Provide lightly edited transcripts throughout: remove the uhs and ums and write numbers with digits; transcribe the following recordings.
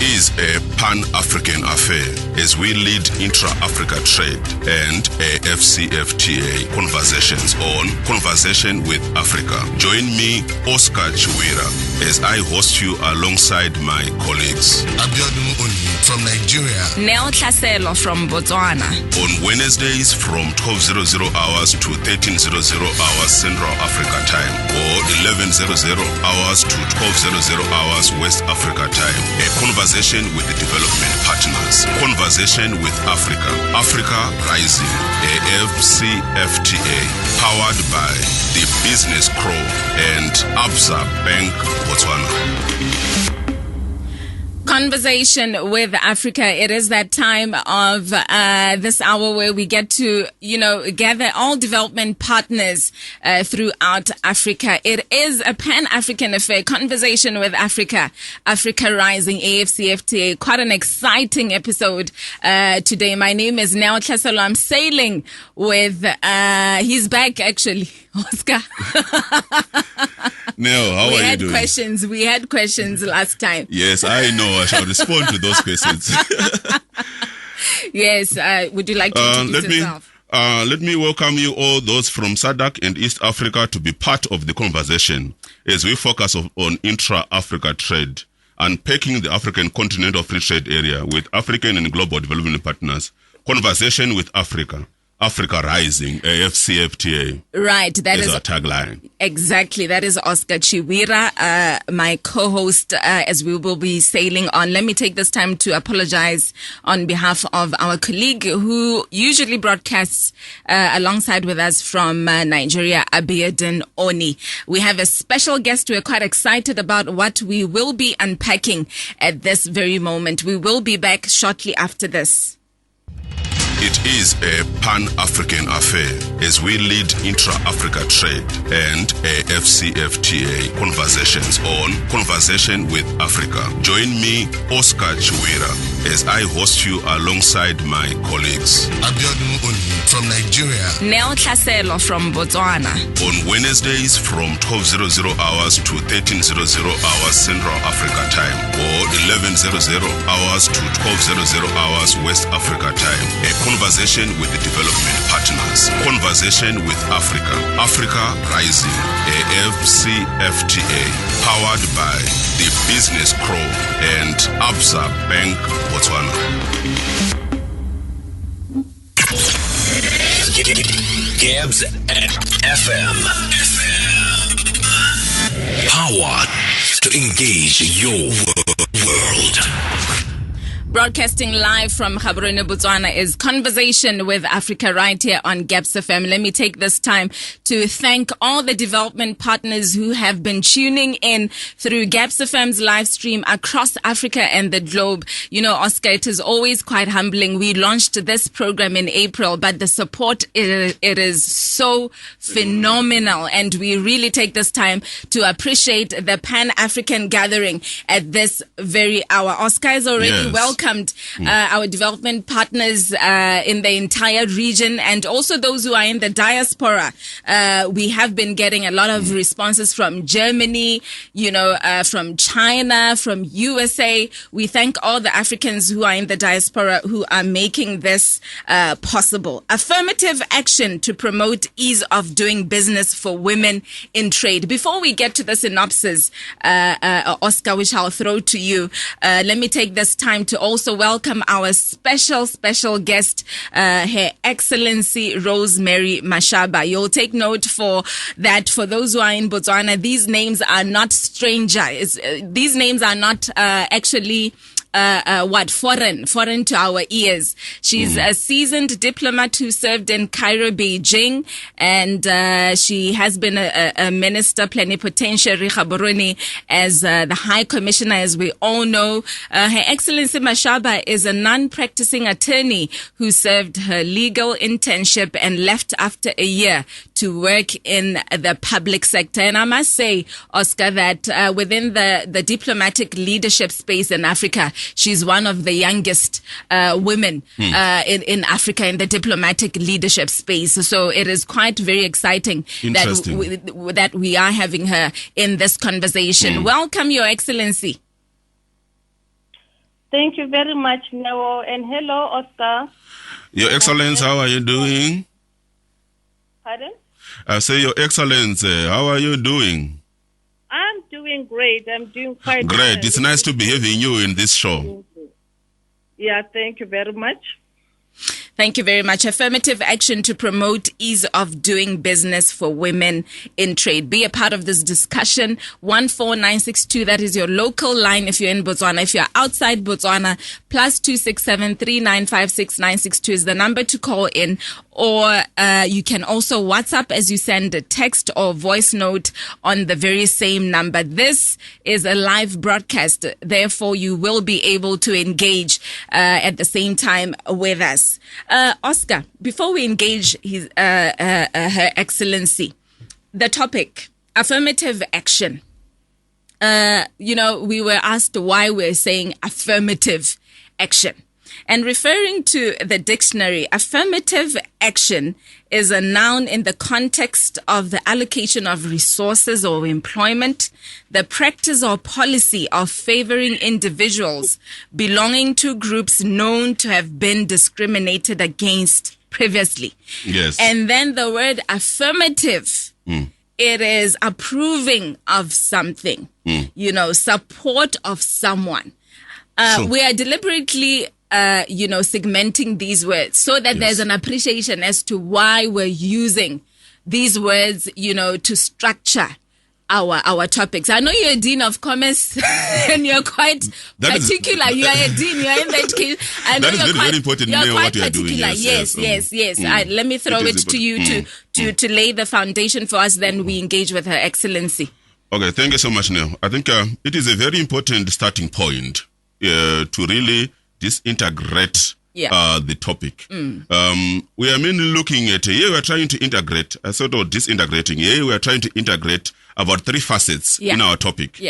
Is a pan-African affair as we lead intra-Africa trade and AFCFTA conversations on Conversation with Africa. Join me, Oscar Chiwira, as I host you alongside my colleagues Abiodun Oni from Nigeria, Neo Tlhaselo from Botswana. On Wednesdays from 12:00 hours to 13:00 hours Central Africa time, or 11:00 hours to 12:00 hours West Africa time. A conversation with the development partners. Conversation with Africa. Africa Rising. AFCFTA. Powered by the Business Crow and Absa Bank Botswana. Conversation with Africa. It is that time of this hour where we get to, gather all development partners throughout Africa. It is a pan-African affair. Conversation with Africa. Africa Rising, AFCFTA. Quite an exciting episode today. My name is Neo Tlhaselo. I'm sailing with, he's back actually, Oscar. Neo, how are you doing? We had questions last time. Yes, I know. I shall respond to those questions. Yes. Would you like to introduce yourself? Let me welcome you all those from SADC and East Africa to be part of the conversation as we focus on intra-Africa trade, unpacking the African continental free trade area with African and global development partners. Conversation with Africa. Africa Rising, AFCFTA. Right, that is our tagline. Exactly, that is Oscar Chiwira, my co-host, as we will be sailing on. Let me take this time to apologize on behalf of our colleague who usually broadcasts alongside with us from Nigeria, Abiodun Oni. We have a special guest. We're quite excited about what we will be unpacking at this very moment. We will be back shortly after this. It is a pan-African affair as we lead intra-Africa trade and AFCFTA conversations on Conversation with Africa. Join me, Oscar Chiwira, as I host you alongside my colleagues Abiodun Oni from Nigeria, Neo Tlhaselo from Botswana. On Wednesdays from 12:00 hours to 13:00 hours Central Africa time, or 11:00 hours to 12:00 hours West Africa time. A conversation with the development partners. Conversation with Africa. Africa Rising. AFCFTA. Powered by the Business Crow and Absa Bank Botswana. Gabs FM. Power to engage your world. Broadcasting live from Gaborone, Botswana is Conversation with Africa right here on GAPS FM. Let me take this time to thank all the development partners who have been tuning in through GAPS FM's live stream across Africa and the globe. Oscar, it is always quite humbling. We launched this program in April, but the support, it is so phenomenal. And we really take this time to appreciate the Pan-African gathering at this very hour. Oscar is already welcomed our development partners in the entire region, and also those who are in the diaspora. We have been getting a lot of responses from Germany, from China, from USA. We thank all the Africans who are in the diaspora who are making this possible. Affirmative action to promote ease of doing business for women in trade. Before we get to the synopsis, Oscar, which I'll throw to you, let me take this time to also welcome our special guest, Her Excellency Rosemary Mashaba. You'll take note for that. For those who are in Botswana, these names are not strangers. These names are not actually foreign to our ears. She's a seasoned diplomat who served in Cairo, Beijing, and she has been a minister plenipotentiary Gaborone as the High Commissioner, as we all know. Her Excellency Mashaba is a non-practicing attorney who served her legal internship and left after a year to to work in the public sector. And I must say, Oscar, that within the diplomatic leadership space in Africa, she's one of the youngest women in Africa in the diplomatic leadership space. So it is quite very exciting that we are having her in this conversation. Welcome, Your Excellency. Thank you very much, Neo, and hello, Oscar. Your Excellency, how are you doing? Pardon? I say, Your Excellency, how are you doing? I'm doing great. I'm doing quite great. well. It's nice to be having you in this show. Yeah, thank you very much. Thank you very much. Affirmative action to promote ease of doing business for women in trade. Be a part of this discussion. 14962, that is your local line if you're in Botswana. If you're outside Botswana, +267 3956 962 is the number to call in. Or you can also WhatsApp as you send a text or voice note on the very same number. This is a live broadcast. Therefore, you will be able to engage at the same time with us. Oscar, before we engage Her Excellency, the topic, affirmative action. We were asked why we're saying affirmative action. And referring to the dictionary, affirmative action is a noun in the context of the allocation of resources or employment, the practice or policy of favoring individuals belonging to groups known to have been discriminated against previously. Yes. And then the word affirmative, it is approving of something, support of someone. We are deliberately segmenting these words so that there's an appreciation as to why we're using these words, to structure our topics. I know you're a dean of commerce and you're quite particular. You are a dean. You are in the education. I know that is very important. You're quite what you are doing. Yes. Let me throw it to you to lay the foundation for us. Then we engage with Her Excellency. Okay, thank you so much, Neo. I think it is a very important starting point to really disintegrate the topic. We are mainly looking at, here we are trying to integrate, disintegrating. Here we are trying to integrate about three facets in our topic.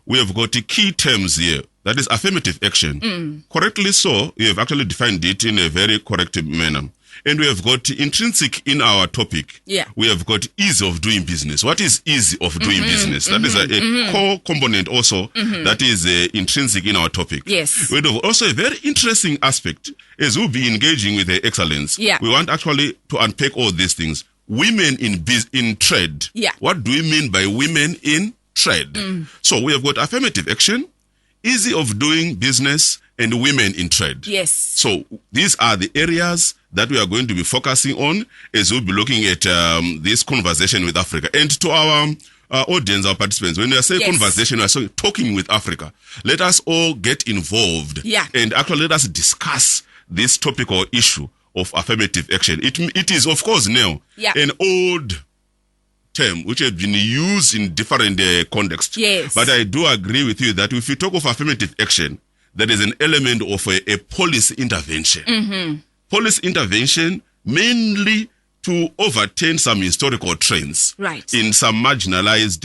We have got key terms here. That is affirmative action. Correctly so, you have actually defined it in a very correct manner. And we have got intrinsic in our topic. We have got ease of doing business. What is ease of doing business? That is a core component also that is intrinsic in our topic. Yes. We have also a very interesting aspect as we'll be engaging with the excellence. We want actually to unpack all these things. Women in trade. What do we mean by women in trade? So we have got affirmative action, easy of doing business, and women in trade. Yes. So these are the areas that we are going to be focusing on as we'll be looking at this conversation with Africa. And to our audience, our participants, when we are saying conversation, we are saying talking with Africa. Let us all get involved and actually let us discuss this topic or issue of affirmative action. It is, of course, now an old term which has been used in different contexts. But I do agree with you that if you talk of affirmative action, there is an element of a policy intervention. Policy intervention mainly to overturn some historical trends in some marginalized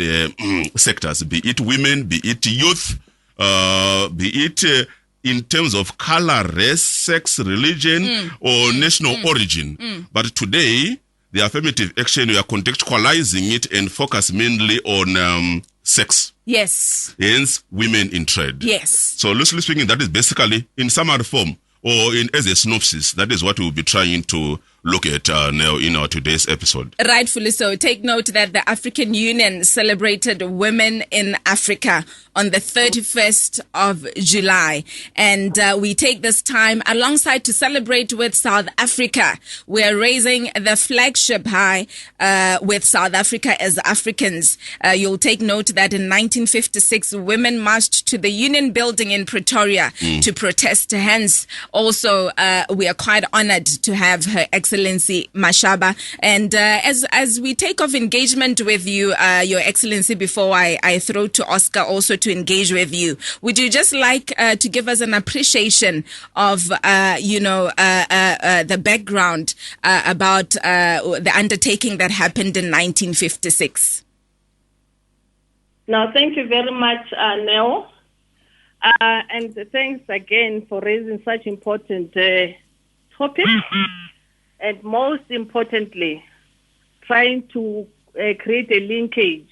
sectors, be it women, be it youth, be it in terms of color, race, sex, religion, or national origin. But today, the affirmative action, we are contextualizing it and focus mainly on sex. Hence, women in trade. So loosely speaking, that is basically in summary form or as a synopsis. That is what we'll be trying to look at now in our today's episode. Rightfully so. Take note that the African Union celebrated Women in Africa on the 31st of July. And we take this time alongside to celebrate with South Africa. We are raising the flagship high with South Africa as Africans. You'll take note that in 1956, women marched to the Union Building in Pretoria to protest. Hence, also, we are quite honored to have Her Excellency Excellency Mashaba. And as we take off engagement with you, Your Excellency, before I throw to Oscar also to engage with you, would you just like to give us an appreciation of, the background about the undertaking that happened in 1956? No, thank you very much, Neo. And thanks again for raising such important topics. And most importantly, trying to create a linkage,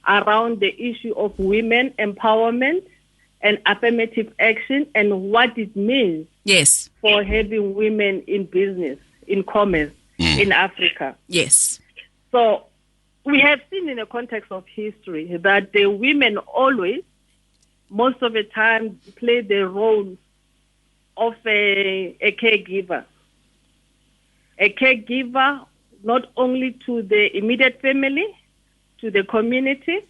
around the issue of women empowerment and affirmative action and what it means for having women in business, in commerce, in Africa. Yes. So we have seen in the context of history that the women always, most of the time, play the role of a caregiver. A caregiver not only to the immediate family, to the community,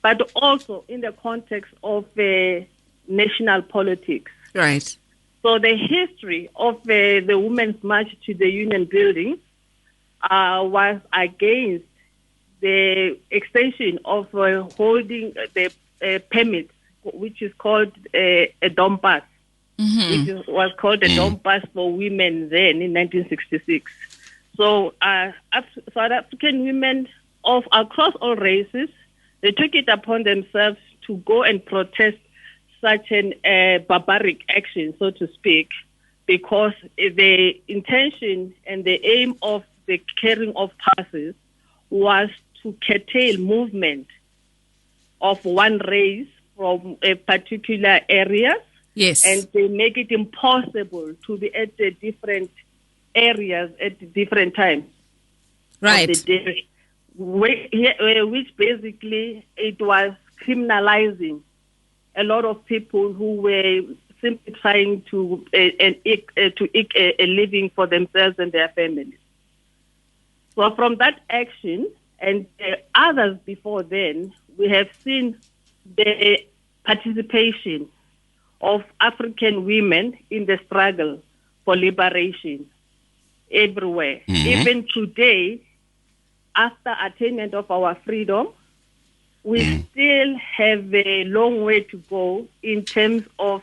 but also in the context of national politics. Right. So the history of the Women's March to the Union building was against the extension of holding the permit, which is called a dom pass, which was called a dom pass for women then in 1966. So South African women of across all races, they took it upon themselves to go and protest such an barbaric action, so to speak, because the intention and the aim of the carrying of passes was to curtail movement of one race from a particular area. Yes. And they make it impossible to be at the different areas at the different times. Right. Of the day, which basically it was criminalizing a lot of people who were simply trying to eke a living for themselves and their families. So from that action and others before then, we have seen the participation of African women in the struggle for liberation everywhere. Even today, after attainment of our freedom, we still have a long way to go in terms of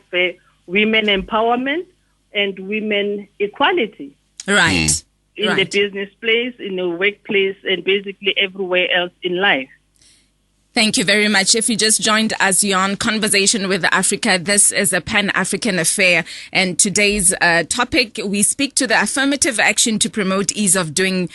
women empowerment and women equality. Right. In the business place, in the workplace, and basically everywhere else in life. Thank you very much. If you just joined us, you're on Conversation with Africa. This is a Pan-African affair. And today's topic, we speak to the affirmative action to promote ease of doing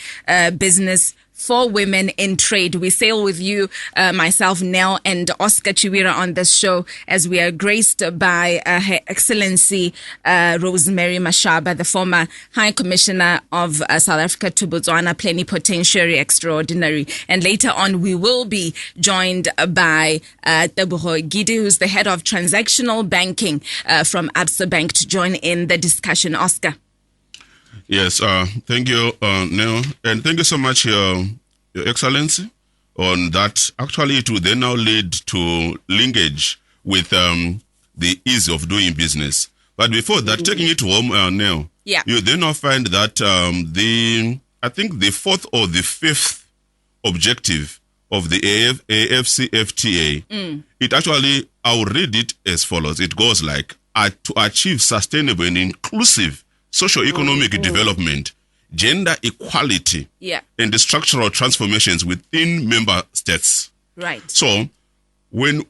business for women in trade. We sail with you, myself, Nell, and Oscar Chiwira on this show as we are graced by Her Excellency Rosemary Mashaba, the former High Commissioner of South Africa to Botswana, Plenipotentiary Extraordinary. And later on, we will be joined by Teboho Gidi, who's the head of transactional banking from Absa Bank, to join in the discussion. Oscar. Yes, thank you, Neo, and thank you so much, Your Excellency, on that. Actually, it will then now lead to linkage with the ease of doing business. But before that, taking it home, Neo, you then now find that I think the fourth or the fifth objective of the AFCFTA, it actually, I'll read it as follows. It goes like, to achieve sustainable and inclusive socio-economic development, gender equality, and the structural transformations within member states. Right. So, when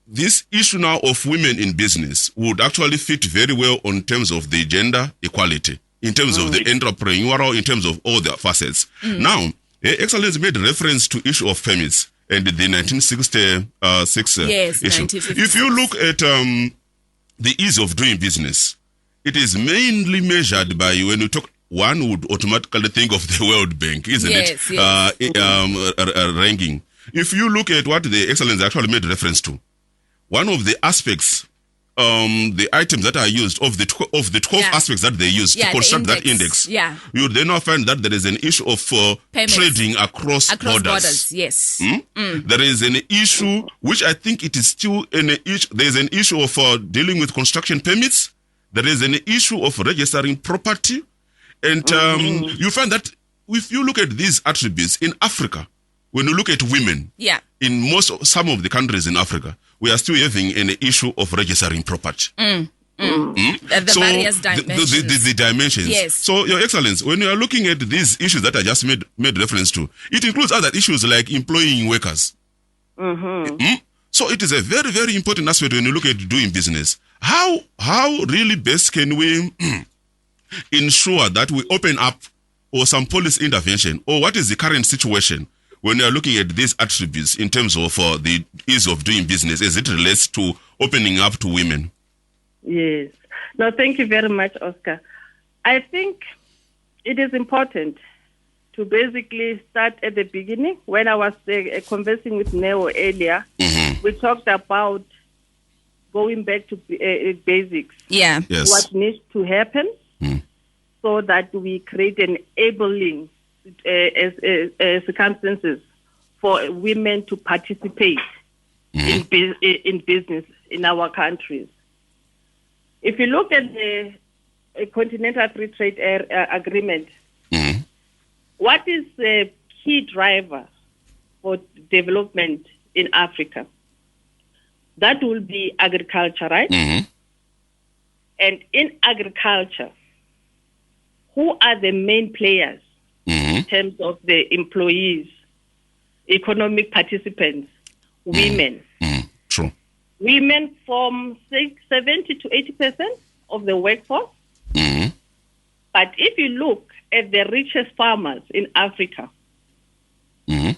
this issue now of women in business would actually fit very well in terms of the gender equality, in terms of the entrepreneurial, in terms of all the facets. Now, Excellency made reference to issue of permits and the 1966 issue. If you look at the ease of doing business, it is mainly measured by, when you talk, one would automatically think of the World Bank, isn't it? Ranking. If you look at what the Excellency actually made reference to, one of the aspects, the items that are used, of the 12 aspects that they use to construct that index, you then now find that there is an issue of trading across borders. Yes. There is an issue, which I think it is still an issue. There is an issue of dealing with construction permits. There is an issue of registering property. And you find that if you look at these attributes in Africa, when you look at women, in some of the countries in Africa, we are still having an issue of registering property. The various dimensions. The dimensions. Yes. So, Your Excellency, when you are looking at these issues that I just made reference to, it includes other issues like employing workers. So it is a very, very important aspect when you look at doing business. How really best can we ensure that we open up or some policy intervention, or what is the current situation when you are looking at these attributes in terms of the ease of doing business as it relates to opening up to women? Yes. No, thank you very much, Oscar. I think it is important to basically start at the beginning. When I was conversing with Neo earlier, we talked about going back to basics. Yeah. Yes. What needs to happen so that we create enabling circumstances for women to participate in business in our countries. If you look at the Continental Free Trade Agreement, what is the key driver for development in Africa? That will be agriculture, right? And in agriculture, who are the main players in terms of the employees, economic participants? Women. True. Women form 70 to 80% of the workforce. But if you look at the richest farmers in Africa, you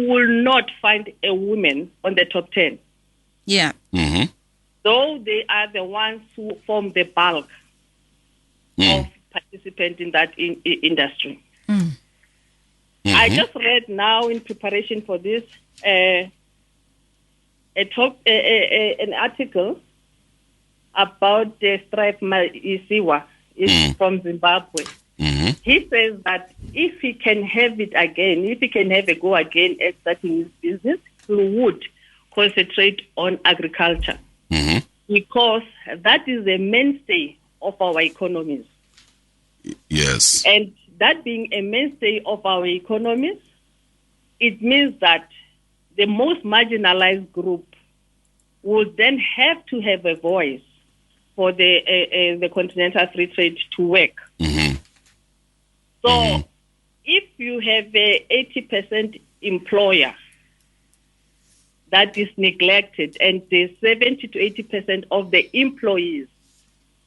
will not find a woman on the top 10. Yeah. Though they are the ones who form the bulk of participants in that industry. I just read now in preparation for this an article about the Stripe Isiwa from Zimbabwe. He says that if he can have it again, if he can have a go again at starting his business, he would concentrate on agriculture because that is the mainstay of our economies. Yes. And that being a mainstay of our economies, it means that the most marginalized group would then have to have a voice for the Continental Free Trade to work. So if you have a 80% employer that is neglected and the 70 to 80% of the employees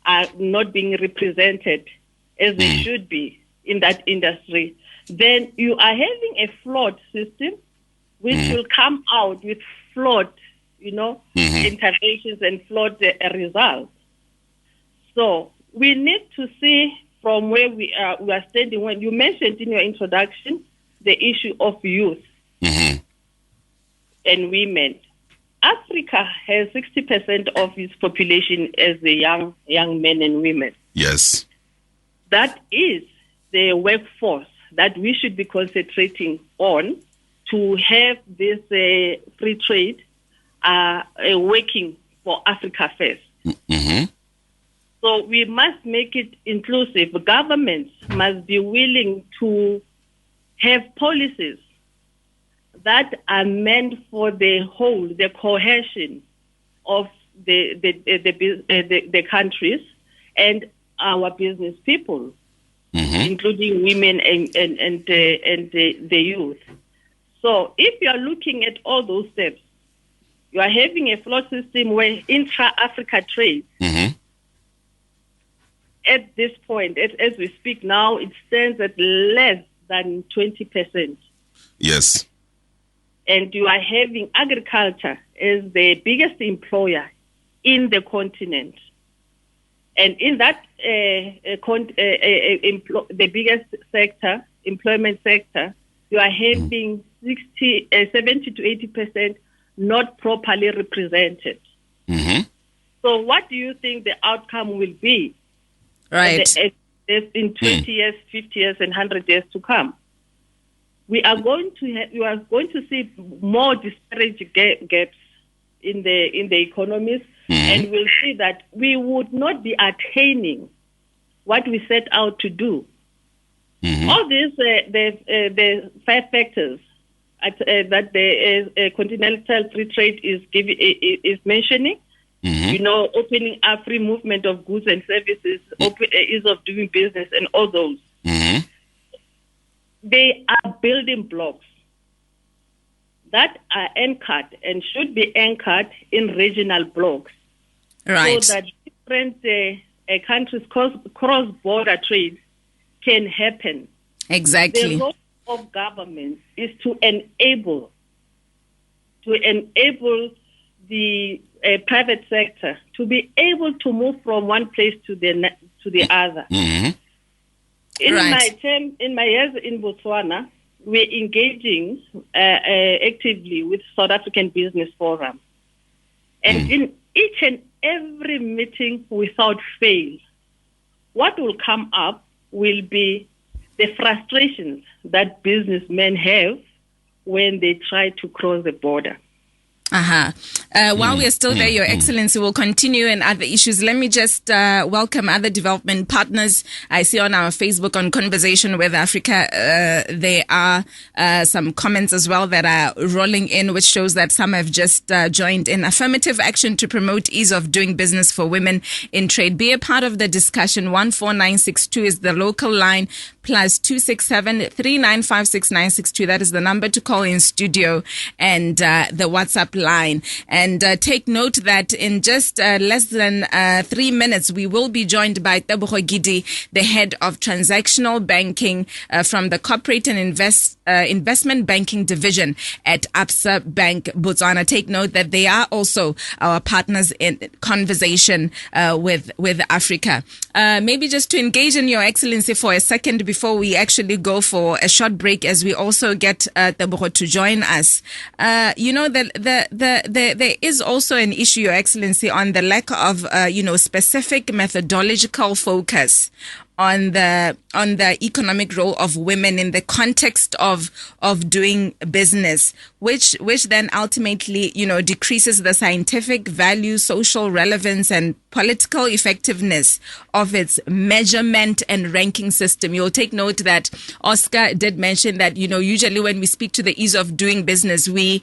are not being represented as they should be in that industry, then you are having a flawed system which will come out with flawed, interventions and flawed results. So we need to see from where we are standing. When you mentioned in your introduction the issue of youth and women, Africa has 60% of its population as the young men and women. Yes. That is the workforce that we should be concentrating on to have this free trade working for Africa first. So we must make it inclusive. Governments must be willing to have policies that are meant for the whole, the cohesion of the countries and our business people, including women and the youth. So if you are looking at all those steps, you are having a flawed system where intra-Africa trade, at this point, as we speak now, it stands at less than 20%. Yes. And you are having agriculture as the biggest employer in the continent. And in that, the biggest sector, employment sector, you are having 70 to 80% not properly represented. So what do you think the outcome will be? Right. In 20 years, 50 years, and 100 years to come? We are going to see more disparate gaps in the economies, and we'll see that we would not be attaining what we set out to do All these, the 5 factors that the Continental Free Trade is mentioning, opening up free movement of goods and services, ease of doing business, and all those. They are building blocks that are anchored and should be anchored in regional blocks. Right. So that different countries' cross-border trade can happen. Exactly. The role of government is to enable the private sector to be able to move from one place to the other. In my years in Botswana, we're engaging actively with South African Business Forum. And in each and every meeting without fail, what will come up will be the frustrations that businessmen have when they try to cross the border. While we are still there, Your Excellency, will continue in other issues. Let me just welcome other development partners. I see on our Facebook on Conversation with Africa, there are some comments as well that are rolling in, which shows that some have just joined in. Affirmative action to promote ease of doing business for women in trade. Be a part of the discussion. 14962 is the local line, plus 267 3956962. That is the number to call in studio, and the WhatsApp line. And take note that in just less than 3 minutes, we will be joined by Tebogo Gidi, the head of transactional banking from the corporate and investment banking division at Absa Bank Botswana. Take note that they are also our partners in Conversation with Africa. Maybe just to engage in Your Excellency for a second before we actually go for a short break, as we also get Tebogo to join us. There is also an issue, Your Excellency, on the lack of specific methodological focus on the economic role of women in the context of doing business, which then ultimately decreases the scientific value, social relevance, and political effectiveness of its measurement and ranking system. You'll take note that Oscar did mention that usually when we speak to the ease of doing business, we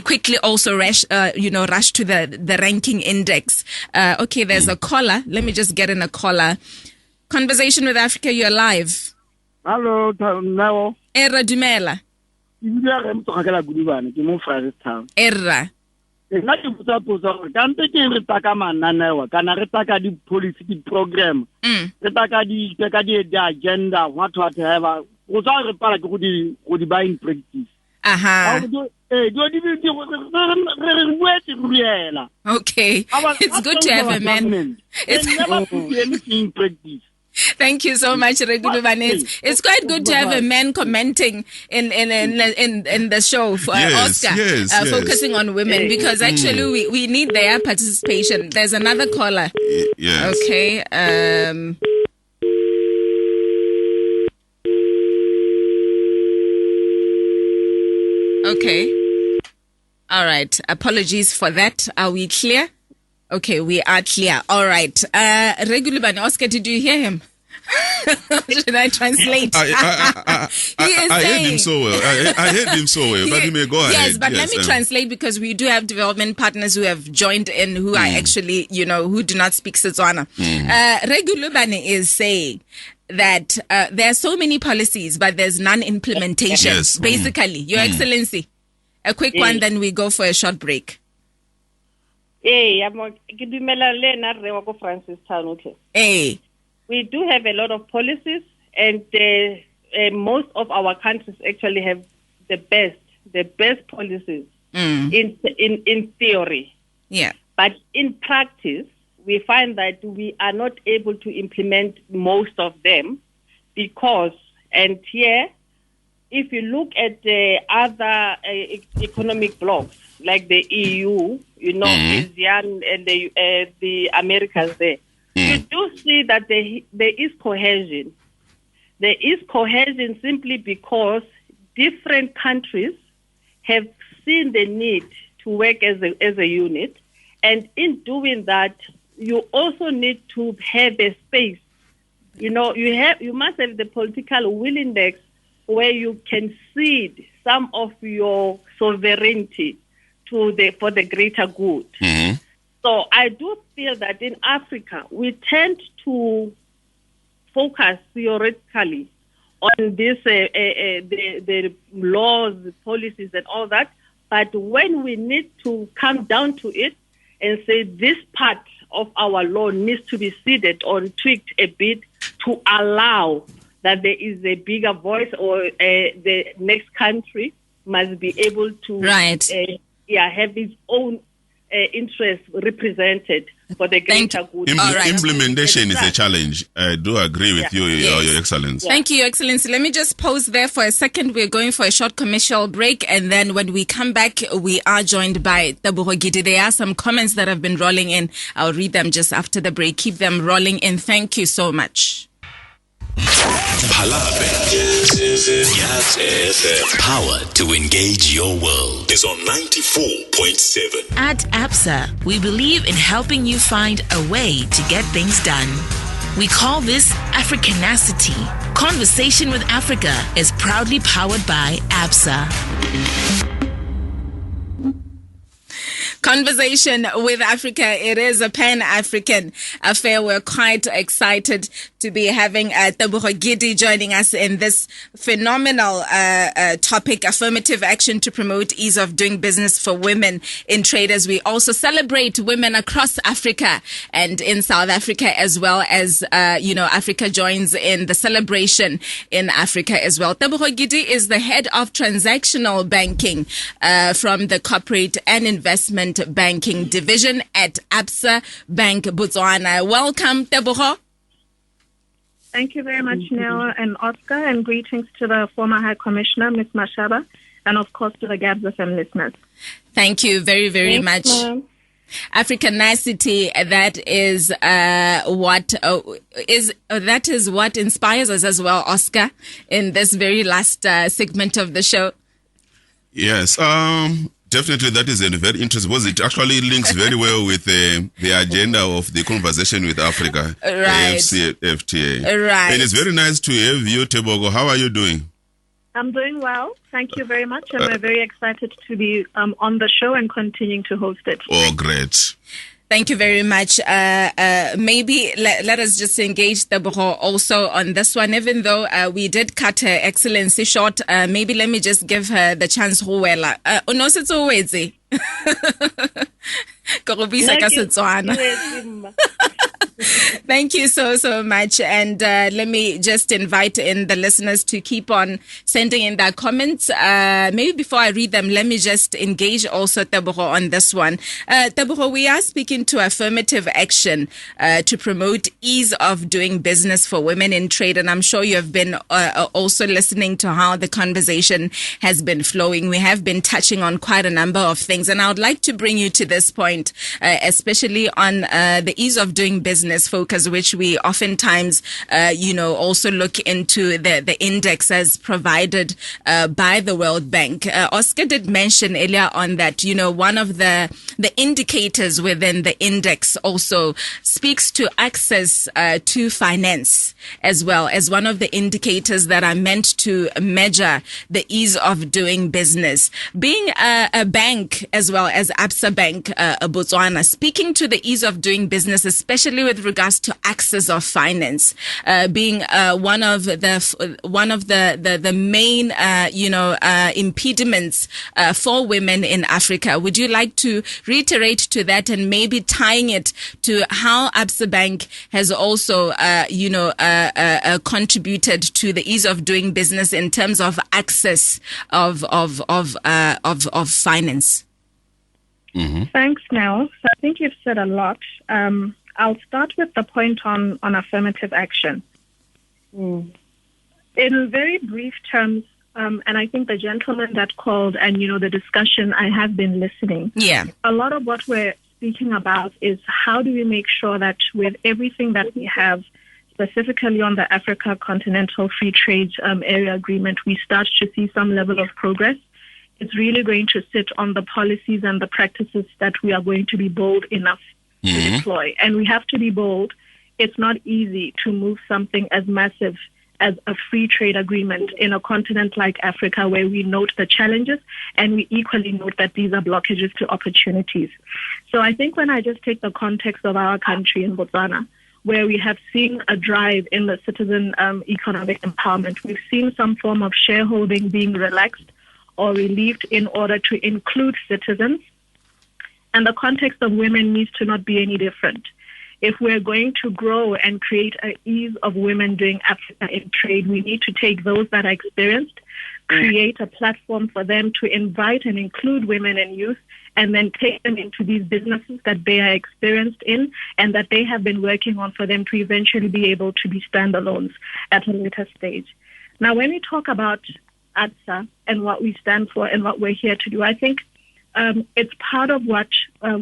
quickly also rush to the ranking index. Okay, there's a caller. Let me just get in a caller. Conversation with Africa, you're live. Hello, Neo. Erra dumela. Erra. Nna ke botsa gore ka ntse ke re taka mananeo kana re taka di policy di program re taka di agenda whatever go tsa re pala ke go di ba in practice. Okay, it's good to have a man. It's never put anything in practice. Thank you so much, Reguluban. It's quite good to have a man commenting in the show for Oscar, focusing on women, because actually we need their participation. There's another caller. Yes. Okay. Okay. All right. Apologies for that. Are we clear? Okay, we are clear. All right. Reguluban, Oscar, did you hear him? Should I translate? I heard him so well. I heard him so well, but you may go ahead. Yes, but let me translate, because we do have development partners who have joined in who are actually, who do not speak Setswana. Reguluban is saying that there are so many policies, but there's non-implementation. Yes. Basically, Your Excellency, a quick one, then we go for a short break. We do have a lot of policies, and most of our countries actually have the best policies in theory. Yeah. But in practice, we find that we are not able to implement most of them because, and here, if you look at the other economic blocs, like the EU, ASEAN and the Americas there, you do see that there is cohesion. There is cohesion simply because different countries have seen the need to work as a unit, and in doing that, you also need to have a space You must have the political willingness where you can cede some of your sovereignty for the greater good. Mm-hmm. So I do feel that in Africa we tend to focus theoretically on this the laws, policies, and all that. But when we need to come down to it and say this part of our law needs to be ceded or tweaked a bit to allow that there is a bigger voice, or the next country must be able to have its own interests represented for the greater good. Implementation is a challenge. I do agree with you, Your Excellency. Thank you, Your Excellency. Let me just pause there for a second. We're going for a short commercial break, and then when we come back, we are joined by Teboho Gidi. There are some comments that have been rolling in. I'll read them just after the break. Keep them rolling in. Thank you so much. Power to engage your world is on 94.7. At ABSA, we believe in helping you find a way to get things done. We call this Africanacity. Conversation with Africa is proudly powered by ABSA. Conversation with Africa. It is a Pan-African affair. We're quite excited to be having Teboho Gidi joining us in this phenomenal topic, affirmative action to promote ease of doing business for women in trade, as we also celebrate women across Africa and in South Africa, as well as, Africa joins in the celebration in Africa as well. Teboho Gidi is the head of transactional banking from the corporate and investment banking division at ABSA Bank Botswana. Welcome, Teboho. Thank you very much, Neo and Oscar, and greetings to the former High Commissioner, Ms. Mashaba, and of course to the GABS FM listeners. Thank you very, very much. Ma'am. Africanacity, that is what inspires us as well, Oscar, in this very last segment of the show. Yes, definitely that is a very interesting, because it actually links very well with the agenda of the conversation with Africa, right. AFCFTA. Right. And it's very nice to have you, Teboho. How are you doing? I'm doing well. Thank you very much. And we're very excited to be on the show and continuing to host it. Oh, great. Thank you very much. Maybe let us just engage Teboho also on this one, even though we did cut Her Excellency short. Maybe let me just give her the chance. Thank you so much. And let me just invite in the listeners to keep on sending in their comments. Maybe before I read them, let me just engage also Teboho on this one. Teboho, we are speaking to affirmative action to promote ease of doing business for women in trade. And I'm sure you have been also listening to how the conversation has been flowing. We have been touching on quite a number of things. And I would like to bring you to this point, especially on the ease of doing business focus, which we oftentimes, also look into the index as provided by the World Bank. Oscar did mention earlier on that, one of the indicators within the index also speaks to access to finance, as well as one of the indicators that are meant to measure the ease of doing business. Being a bank, as well as ABSA Bank Botswana, speaking to the ease of doing business, especially with regards to access of finance, being one of the main impediments for women in Africa. Would you like to reiterate to that, and maybe tying it to how ABSA Bank has also contributed to the ease of doing business in terms of access of finance? Mm-hmm. Thanks, Nell. So I think you've said a lot. I'll start with the point on affirmative action. In very brief terms, and I think the gentleman that called and, the discussion, I have been listening. Yeah. A lot of what we're speaking about is how do we make sure that with everything that we have, specifically on the Africa Continental Free Trade Area Agreement, we start to see some level of progress. It's really going to sit on the policies and the practices that we are going to be bold enough to deploy. And we have to be bold it's not easy to move something as massive as a free trade agreement in a continent like Africa, where we note the challenges and we equally note that these are blockages to opportunities. So I think when I just take the context of our country in Botswana, where we have seen a drive in the citizen economic empowerment, we've seen some form of shareholding being relaxed or relieved in order to include citizens. And the context of women needs to not be any different. If we're going to grow and create an ease of women doing Africa in trade, we need to take those that are experienced, create a platform for them to invite and include women and youth, and then take them into these businesses that they are experienced in and that they have been working on for them to eventually be able to be standalones at a later stage. Now, when we talk about ATSA and what we stand for and what we're here to do, I think it's part of what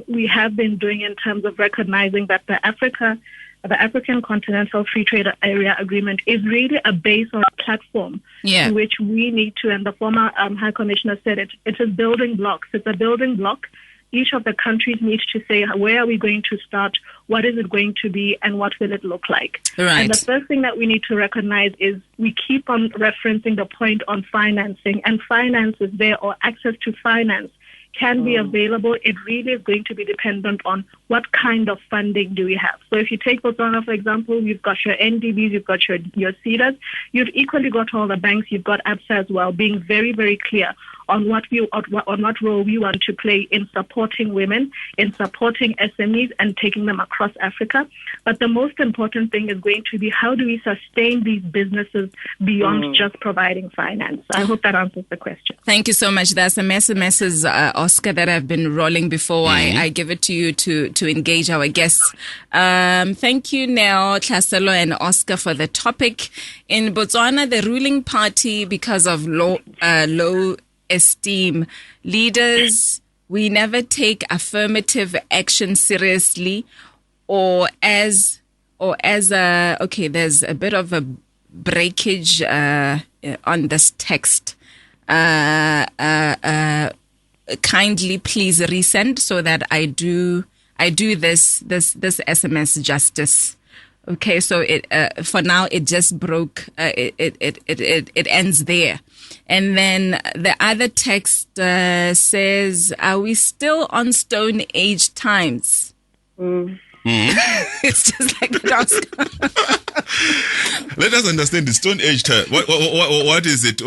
we have been doing in terms of recognizing that the African Continental Free Trade Area Agreement is really a base or a platform to which we need to, and the former High Commissioner said it is building blocks. It's a building block. Each of the countries needs to say, where are we going to start? What is it going to be? And what will it look like? Right. And the first thing that we need to recognize is we keep on referencing the point on financing, and finance is there, or access to finance can be available. It really is going to be dependent on what kind of funding do we have. So if you take Botswana, for example, you've got your NDBs, you've got your CEDAs, you've equally got all the banks, you've got ABSA as well, being very, very clear on what role we want to play in supporting women, in supporting SMEs and taking them across Africa. But the most important thing is going to be, how do we sustain these businesses beyond just providing finance? I hope that answers the question. Thank you so much. There's some SMSs, Oscar, that have been rolling before I give it to you to engage our guests. Thank you, Neo Tlhaselo and Oscar, for the topic. In Botswana, the ruling party, because of low esteem leaders, we never take affirmative action seriously, or as a there's a bit of a breakage on this text. Kindly please resend so that I do this SMS justice. Okay, so it for now it just broke. It ends there. And then the other text says, "Are we still on Stone Age times?" It's just like an Oscar. Let us understand the Stone Age time. What is it?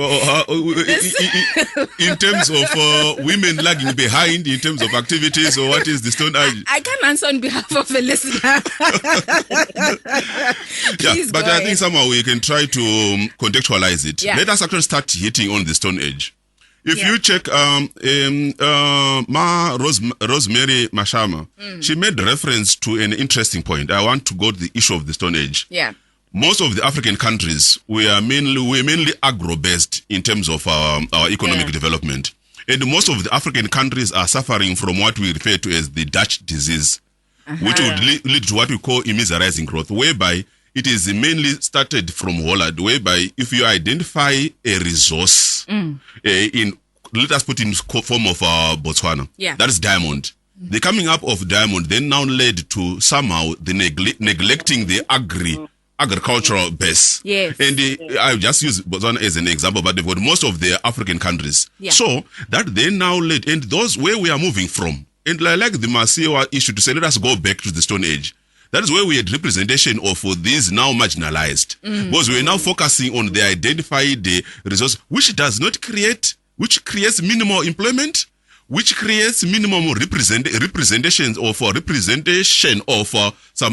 In terms of women lagging behind, in terms of activities, or what is the Stone Age? I can't answer on behalf of a listener. But I think somehow we can try to contextualize it. Yeah. Let us actually start hitting on the Stone Age. If you check Rosemary Mashama, she made reference to an interesting point. I want to go to the issue of the Stone Age. Yeah. Most of the African countries, we're mainly agro-based in terms of our economic development. And most of the African countries are suffering from what we refer to as the Dutch disease, which would lead to what we call immiserizing growth, whereby it is mainly started from Holland, whereby if you identify a resource let us put in form of Botswana, that is diamond. The coming up of diamond then now led to somehow the neglecting the agricultural base. Yes. And I just use Botswana as an example, but they've got most of the African countries. Yeah. So that then now led, and those where we are moving from, and like the Masiwa issue to say, let us go back to the Stone Age. That is where we had representation of these now marginalized. Because we are now focusing on the identified resource, which does not create, which creates minimal employment, which creates minimum representation of some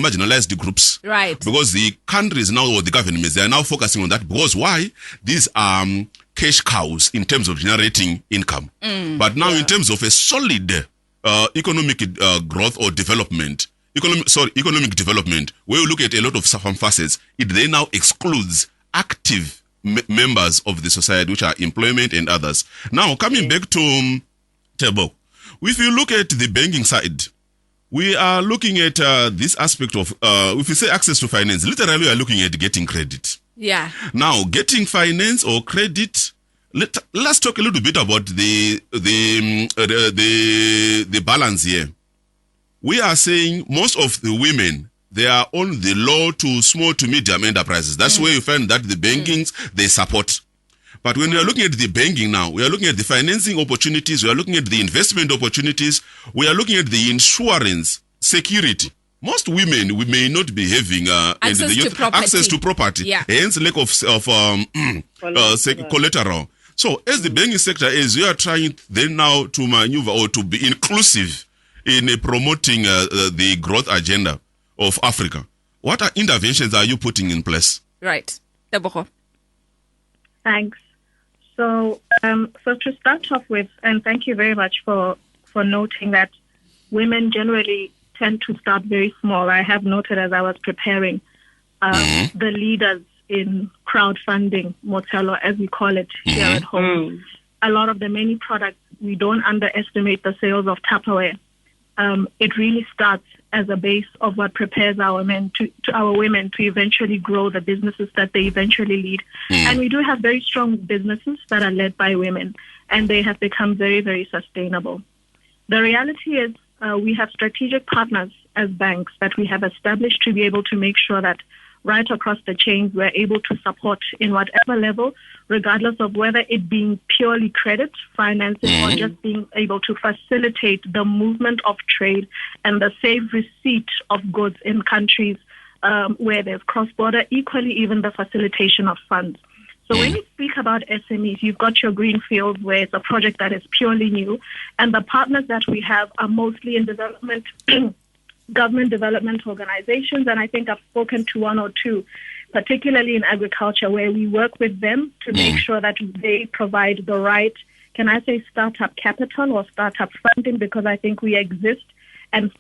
marginalized groups. Right. Because the countries now, or the governments, they are now focusing on that. Because why? These are cash cows in terms of generating income. But now in terms of a solid economic growth or development, economic development, where you look at a lot of some facets, it then now excludes active members of the society, which are employment and others. Now, coming back to Tebo, if you look at the banking side, we are looking at this aspect of, if you say access to finance, literally we are looking at getting credit. Yeah. Now, getting finance or credit, let's talk a little bit about the balance here. We are saying most of the women, they are on the low to small to medium enterprises. That's where you find that the bankings, they support. But when we are looking at the banking now, we are looking at the financing opportunities, we are looking at the investment opportunities, we are looking at the insurance, security. Most women, we may not be having access to property, hence lack of collateral. So as the banking sector is, we are trying then now to maneuver or to be inclusive in promoting the growth agenda of Africa. What interventions are you putting in place? Right. Tebogo. Thanks. So to start off with, and thank you very much for noting that women generally tend to start very small. I have noted as I was preparing the leaders in crowdfunding, Motelo, as we call it here at home. A lot of the many products, we don't underestimate the sales of Tupperware. It really starts as a base of what prepares our women to eventually grow the businesses that they eventually lead. And we do have very strong businesses that are led by women, and they have become very, very sustainable. The reality is we have strategic partners as banks that we have established to be able to make sure that right across the chain, we're able to support in whatever level, regardless of whether it being purely credit, financing, or just being able to facilitate the movement of trade and the safe receipt of goods in countries where there's cross-border, equally even the facilitation of funds. So when you speak about SMEs, you've got your greenfield where it's a project that is purely new, and the partners that we have are mostly in development government development organizations, and I think I've spoken to one or two, particularly in agriculture, where we work with them to make sure that they provide the right, can I say, startup capital or startup funding, because I think we exist and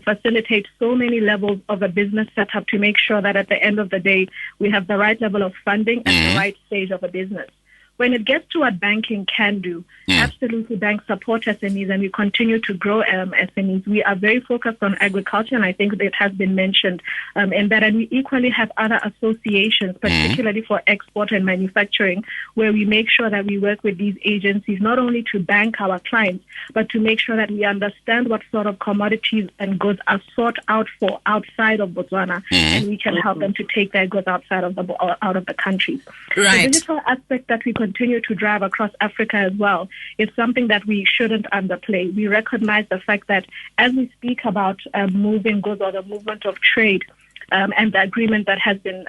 facilitate so many levels of a business setup to make sure that at the end of the day, we have the right level of funding at the right stage of a business. When it gets to what banking can do, absolutely banks support SMEs, and we continue to grow SMEs. We are very focused on agriculture, and I think it has been mentioned in that. And we equally have other associations, particularly for export and manufacturing, where we make sure that we work with these agencies, not only to bank our clients, but to make sure that we understand what sort of commodities and goods are sought out for outside of Botswana, and we can help them to take their goods outside of the countries. Right. The digital aspect that we continue to drive across Africa as well is something that we shouldn't underplay. We recognize the fact that as we speak about moving goods or the movement of trade, and the agreement that has been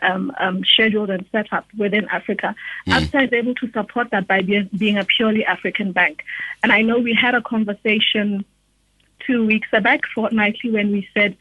scheduled and set up within Africa, ABSA is able to support that by being a purely African bank. And I know we had a conversation 2 weeks back, fortnightly, when we said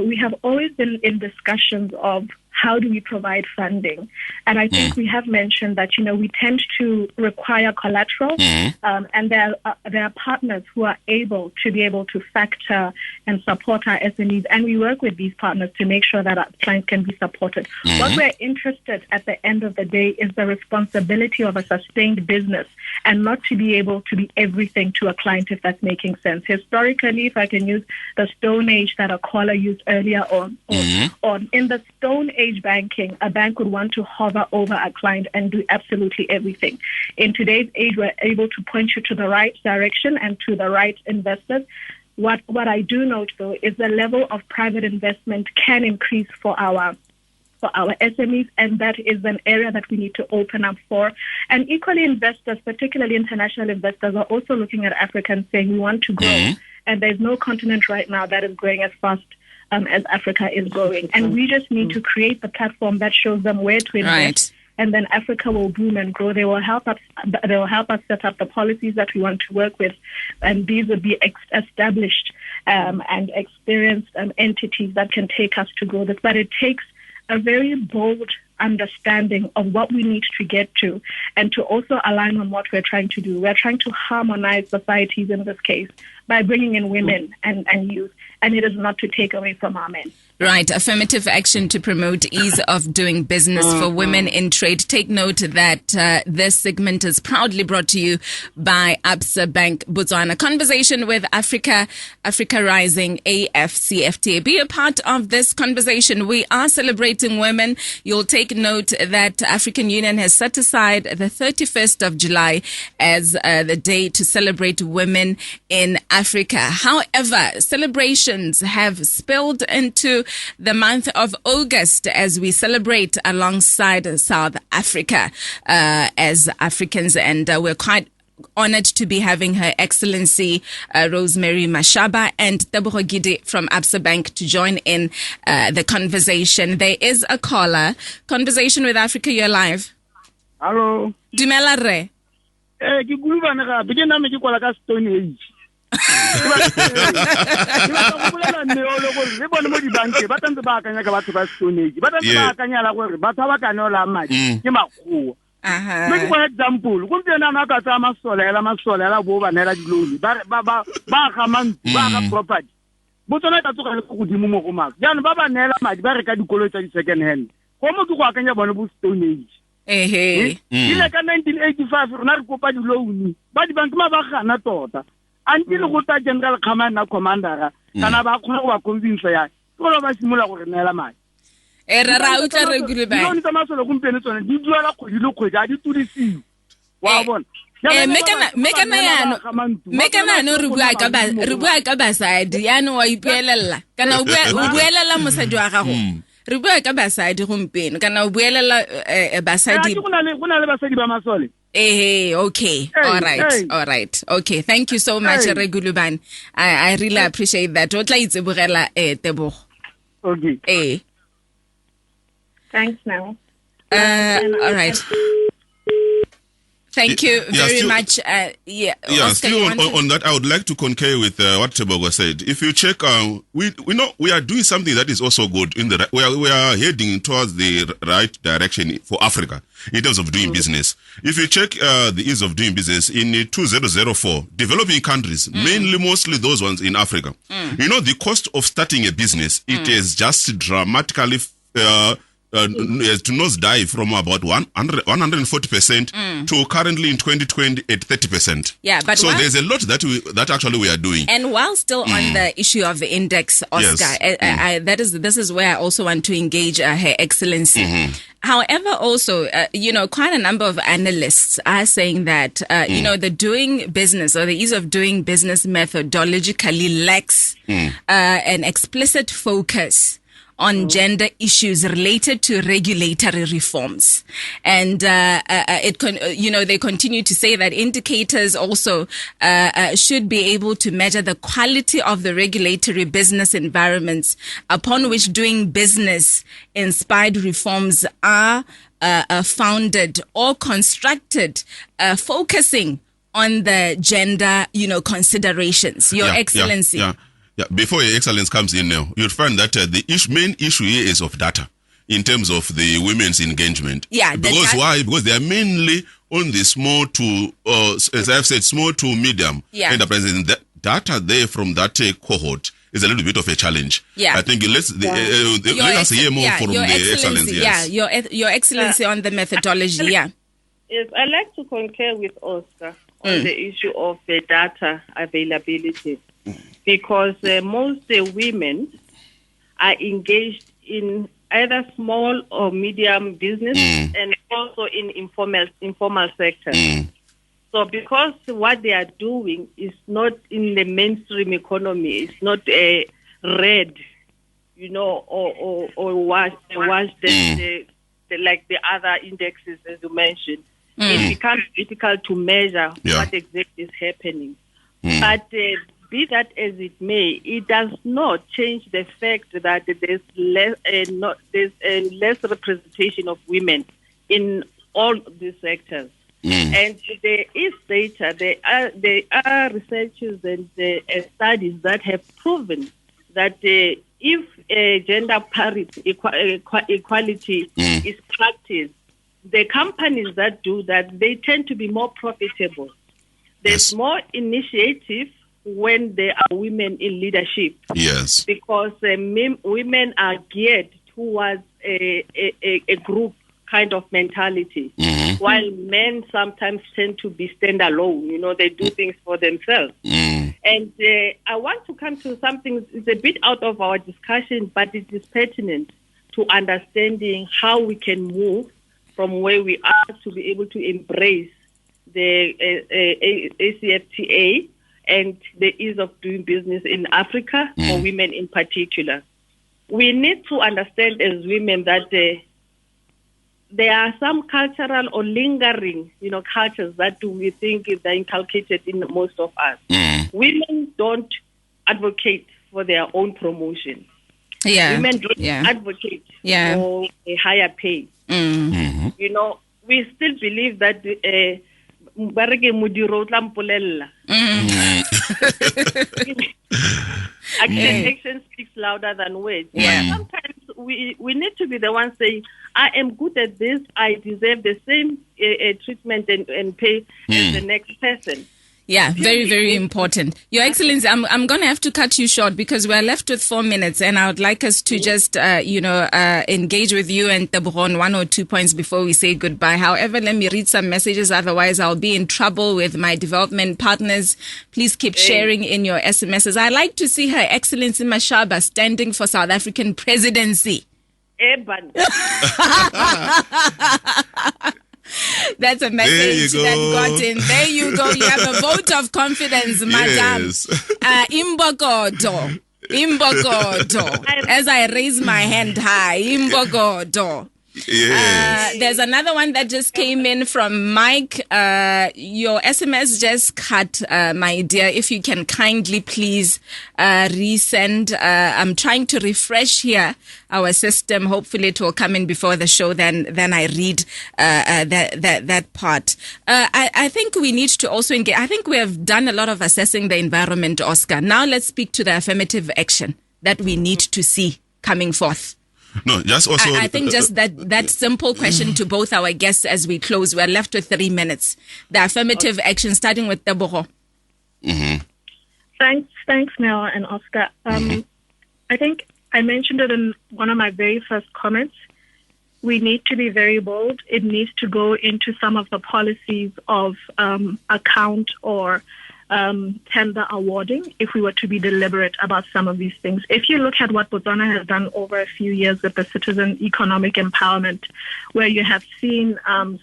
we have always been in discussions of how do we provide funding? And I think we have mentioned that, we tend to require collateral, and there are partners who are able to factor and support our SMEs, and we work with these partners to make sure that our clients can be supported. What we're interested at the end of the day is the responsibility of a sustained business, and not to be able to be everything to a client, if that's making sense. Historically, if I can use the Stone Age that a caller used earlier on in the Stone Age banking, a bank would want to hover over a client and do absolutely everything. In today's age, we're able to point you to the right direction and to the right investors. What I do note, though, is the level of private investment can increase for our SMEs, and that is an area that we need to open up for. And equally, investors, particularly international investors, are also looking at Africa and saying we want to grow. And there's no continent right now that is growing as fast as Africa is growing. And we just need to create the platform that shows them where to invest. And then Africa will boom and grow. They will help us set up the policies that we want to work with, and these will be established and experienced entities that can take us to grow this. But it takes a very bold understanding of what we need to get to, and to also align on what we're trying to do. We're trying to harmonize societies in this case by bringing in women and youth, and it is not to take away from our men. Right. Affirmative action to promote ease of doing business for women in trade. Take note that this segment is proudly brought to you by ABSA Bank Botswana. Conversation with Africa Rising AFCFTA. Be a part of this conversation. We are celebrating women. You'll take make note that African Union has set aside the 31st of July as the day to celebrate women in Africa. However, celebrations have spilled into the month of August as we celebrate alongside South Africa as Africans, and we're quite honored to be having Her Excellency Rosemary Mashaba and Tebogo Gide from Absa Bank to join in the conversation. There is a caller. Conversation with Africa, you're live. Hello. Dumela re. Ke bua ne ga beke nna me ke kwala ka Stone Age. Neolo go re bone mo di banke ba tantse ba akanya ka batho ba Stone Age. Ba tantse ba akanya la gore batho ba ka nola madi ke makgowa. Make for example, go tsena na ka tsa masolela bo ba nela diloni ba ga man ba ga property. Botswana ka tsoga le go dimo mo go maka. Jana ba nela madi ba reka dikolo tsa di second hand. Go mo go akanya bone bo Stone Age. Ile ka 1985 rona re kopa di loan ba di bank ma ba gana tota until go ta general commander kana ba khona go ba convince ya go ba simula go re nela madi. Ra utla re gule ba no ntse masolo kumpene tsone di duela go di le kgwedi di tudisi wa bona mekana no re bua ka basadi yana wa ipelela kana o buelela mosadi wa gago re bua ka basadi gompeno kana o buelela basadi go na le basadi ba masole okay. All right. Okay. Thank you so much, Reguluban. I really appreciate that. O tla itsebogela Tebogo. Okay. Thanks now. All right. Thank you very much. Oscar, still on that, I would like to concur with what Tebogo said. If you check, we know we are doing something that is also good. We are heading towards the right direction for Africa in terms of doing business. If you check the ease of doing business in 2004, developing countries, mostly those ones in Africa, the cost of starting a business, it has just dramatically to nosedive from about 140% to currently in 2020 at 30%. Yeah, but so there's a lot that actually we are doing. And while still on the issue of the index, Oscar, this is where I also want to engage Her Excellency. However, also, quite a number of analysts are saying that, the doing business or the ease of doing business methodologically lacks an explicit focus on gender issues related to regulatory reforms. And, they continue to say that indicators also, should be able to measure the quality of the regulatory business environments upon which doing business inspired reforms are, founded or constructed, focusing on the gender, considerations. Your Excellency. Yeah, before Your Excellence comes in now, you'll find that the main issue here is of data in terms of the women's engagement. Yeah. Why? Because they are mainly on the small to, as I've said, small to medium enterprises. And the data there from that cohort is a little bit of a challenge. Yeah. I think let us hear more from the Excellency. Yes. Your Excellency on the methodology. Yes, I'd like to concur with Oscar on the issue of data availability. Because most women are engaged in either small or medium business and also in informal sector. So because what they are doing is not in the mainstream economy, it's not read, or watched like the other indexes as you mentioned, it becomes difficult to measure what exactly is happening. But be that as it may, it does not change the fact that there's less representation of women in all these sectors. And there is data, there are researchers and studies that have proven that if gender parity, equality is practiced, the companies that do that, they tend to be more profitable. There's more initiative when there are women in leadership. Yes. Because women are geared towards a group kind of mentality, while men sometimes tend to be standalone. They do things for themselves. And I want to come to something, it's a bit out of our discussion, but it is pertinent to understanding how we can move from where we are to be able to embrace the AFFIRMATIVE and the ease of doing business in Africa for women in particular. We need to understand as women that there are some cultural or lingering, cultures that we think they're inculcated in most of us. Women don't advocate for their own promotion. Women don't advocate for a higher pay. We still believe that action speaks louder than words. Sometimes we need to be the ones saying, I am good at this, I deserve the same treatment and pay as the next person. Yeah, very, very important. Your Excellency, I'm going to have to cut you short because we're left with 4 minutes, and I would like us to just, engage with you and Tebogo on 1 or 2 points before we say goodbye. However, let me read some messages, otherwise I'll be in trouble with my development partners. Please keep sharing in your SMSs. I like to see Her Excellency Mashaba standing for South African presidency. That's a message that got in. There you go. You have a vote of confidence, madam. Imbogodo. As I raise my hand high, Imbogodo. Yes. There's another one that just came in from Mike. Your SMS just cut, my dear. If you can kindly please resend. I'm trying to refresh here our system. Hopefully it will come in before the show. Then I read that part. I think we need to also engage. I think we have done a lot of assessing the environment, Oscar. Now let's speak to the affirmative action that we need to see coming forth. No, just also. I think just that simple question to both our guests as we close. We're left with 3 minutes. The affirmative action, starting with Tebogo. Thanks, Neo and Oscar. I think I mentioned it in one of my very first comments. We need to be very bold. It needs to go into some of the policies of account or tender awarding if we were to be deliberate about some of these things. If you look at what Botswana has done over a few years with the citizen economic empowerment, where you have seen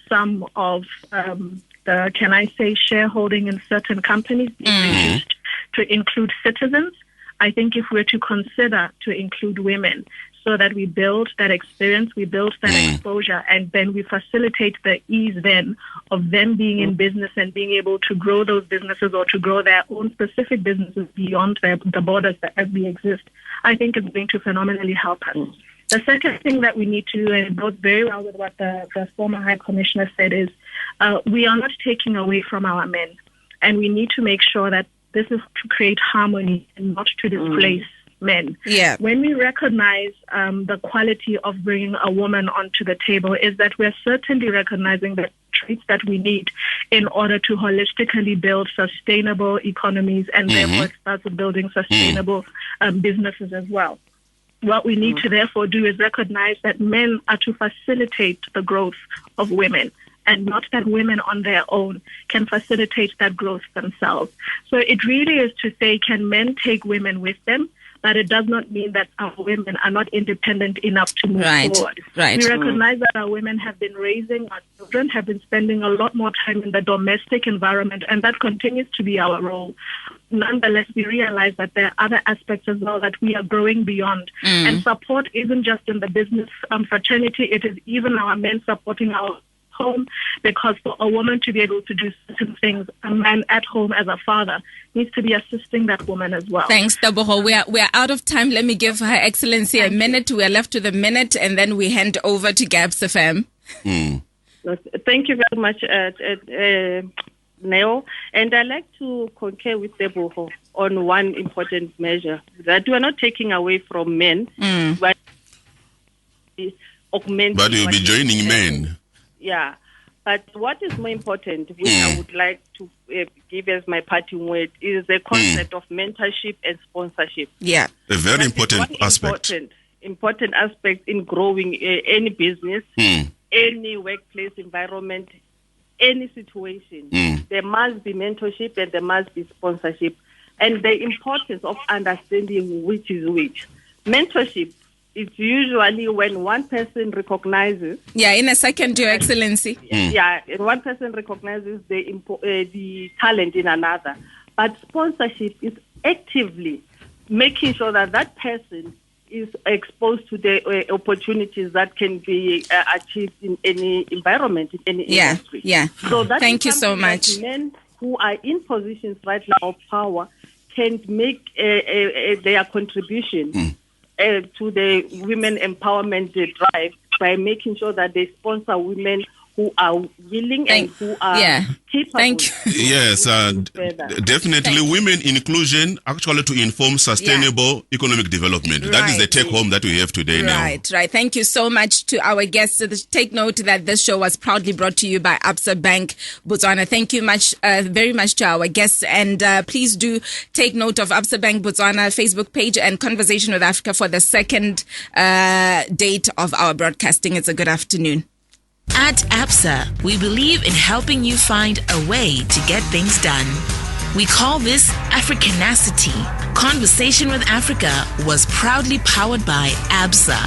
some of the, can I say, shareholding in certain companies being reduced to include citizens, I think if we're to consider to include women, so that we build that experience, we build that exposure, and then we facilitate the ease then of them being in business and being able to grow those businesses or to grow their own specific businesses beyond the borders that as we exist, I think it's going to phenomenally help us. The second thing that we need to do, and it goes very well with what the former High Commissioner said, is we are not taking away from our men, and we need to make sure that this is to create harmony and not to displace men. Yeah. When we recognize the quality of bringing a woman onto the table, is that we're certainly recognizing the traits that we need in order to holistically build sustainable economies and therefore start with building sustainable businesses as well. What we need to therefore do is recognize that men are to facilitate the growth of women, and not that women on their own can facilitate that growth themselves. So it really is to say, can men take women with them? But it does not mean that our women are not independent enough to move forward. Right. We recognize that our women have been raising our children, have been spending a lot more time in the domestic environment, and that continues to be our role. Nonetheless, we realize that there are other aspects as well that we are growing beyond. And support isn't just in the business fraternity, it is even our men supporting our home, because for a woman to be able to do certain things, a man at home as a father needs to be assisting that woman as well. Thanks, Tebogo. We are out of time. Let me give Her Excellency a minute. We are left with a minute, and then we hand over to Gabs FM. Thank you very much, Neo. And I'd like to concur with Tebogo on one important measure, that we are not taking away from men, but augmenting. But you'll be joining men. Yeah, but what is more important, which I would like to give as my parting word, is the concept of mentorship and sponsorship. Yeah, a very important aspect. Important aspect in growing any business, any workplace environment, any situation. There must be mentorship and there must be sponsorship, and the importance of understanding which is which. Mentorship it's usually when one person recognizes. Yeah, in a second, Your Excellency. Yeah, and one person recognizes the talent in another. But sponsorship is actively making sure that that person is exposed to the opportunities that can be achieved in any environment, in any industry. Yeah. So that Thank you so much. Men who are in positions right now of power can make their contribution to the women empowerment drive by making sure that they sponsor women who are willing and who are capable. Thank you. Yes, definitely women inclusion actually to inform sustainable economic development. That is the take home that we have today now. Right. Thank you so much to our guests. Take note that this show was proudly brought to you by Absa Bank Botswana. Thank you very much to our guests. And please do take note of Absa Bank Botswana Facebook page and Conversation with Africa for the second date of our broadcasting. It's a good afternoon. At ABSA, we believe in helping you find a way to get things done. We call this Africanacity. Conversation with Africa was proudly powered by ABSA.